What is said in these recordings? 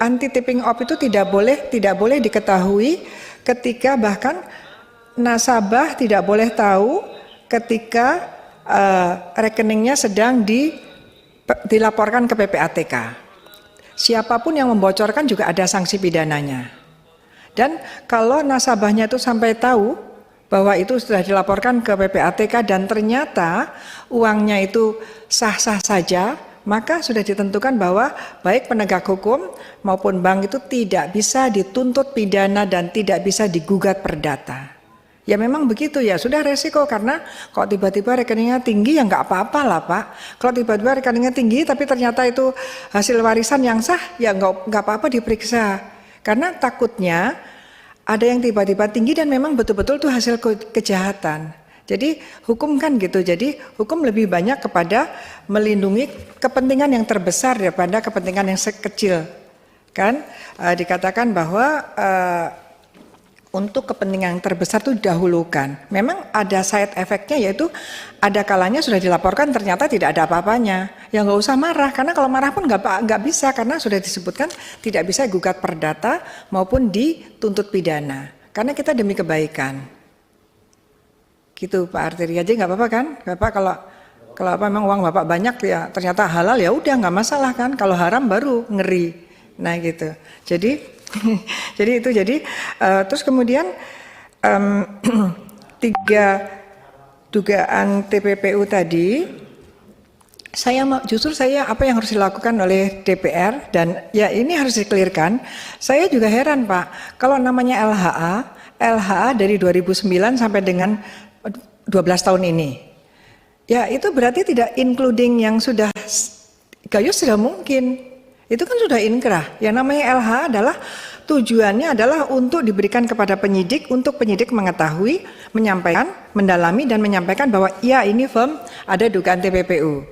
anti tipping off itu tidak boleh diketahui ketika bahkan nasabah tidak boleh tahu ketika rekeningnya sedang dilaporkan ke PPATK. Siapapun yang membocorkan juga ada sanksi pidananya. Dan kalau nasabahnya itu sampai tahu bahwa itu sudah dilaporkan ke PPATK dan ternyata uangnya itu sah-sah saja, maka sudah ditentukan bahwa baik penegak hukum maupun bank itu tidak bisa dituntut pidana dan tidak bisa digugat perdata. Ya memang begitu ya, sudah resiko karena kalau tiba-tiba rekeningnya tinggi ya nggak apa-apa lah Pak. Kalau tiba-tiba rekeningnya tinggi tapi ternyata itu hasil warisan yang sah ya nggak apa-apa diperiksa. Karena takutnya ada yang tiba-tiba tinggi dan memang betul-betul itu hasil kejahatan. Jadi hukum kan gitu, jadi hukum lebih banyak kepada melindungi kepentingan yang terbesar daripada kepentingan yang sekecil. Kan dikatakan bahwa untuk kepentingan yang terbesar itu didahulukan. Memang ada side effect-nya, yaitu ada kalanya sudah dilaporkan ternyata tidak ada apa-apanya. Ya nggak usah marah, karena kalau marah pun nggak bisa, karena sudah disebutkan tidak bisa gugat perdata maupun dituntut pidana. Karena kita demi kebaikan. Gitu Pak Artiri aja nggak apa-apa kan? Bapak kalau apa memang uang Bapak banyak ya ternyata halal ya udah nggak masalah kan? Kalau haram baru ngeri. Nah gitu. Jadi terus kemudian 3 dugaan TPPU tadi, justru saya apa yang harus dilakukan oleh DPR dan ya ini harus dikelirkan. Saya juga heran Pak, kalau namanya LHA dari 2009 sampai dengan 12 tahun ini, ya itu berarti tidak including yang sudah gayus sudah mungkin. Itu kan sudah inkrah. Yang namanya LH adalah tujuannya adalah untuk diberikan kepada penyidik, untuk penyidik mengetahui, menyampaikan, mendalami dan menyampaikan bahwa ya ini firm ada dugaan TPPU.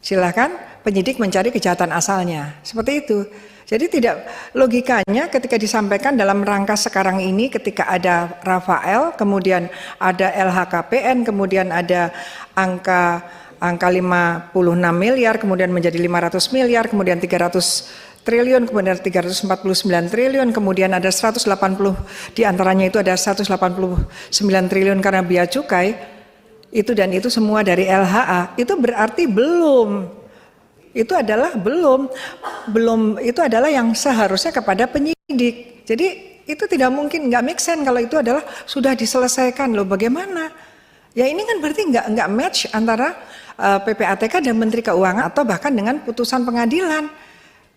Silahkan penyidik mencari kejahatan asalnya. Seperti itu. Jadi tidak logikanya ketika disampaikan dalam rangka sekarang ini ketika ada Rafael, kemudian ada LHKPN, kemudian ada angka 56 miliar, kemudian menjadi 500 miliar, kemudian 300 triliun, kemudian 349 triliun, kemudian ada 180 diantaranya itu ada 189 triliun karena bea cukai, itu dan itu semua dari LHA, itu berarti belum, itu adalah yang seharusnya kepada penyidik. Jadi itu tidak mungkin, nggak make sense kalau itu adalah sudah diselesaikan loh, bagaimana? Ya ini kan berarti nggak match antara PPATK dan Menteri Keuangan atau bahkan dengan putusan pengadilan.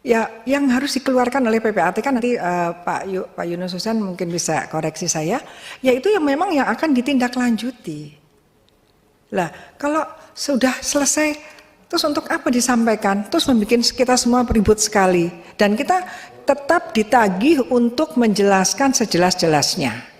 Ya yang harus dikeluarkan oleh PPATK nanti Pak Yunus Husain mungkin bisa koreksi saya. Ya itu yang memang yang akan ditindaklanjuti. Lah kalau sudah selesai, terus untuk apa disampaikan? Terus membuat kita semua ribut sekali dan kita tetap ditagih untuk menjelaskan sejelas-jelasnya.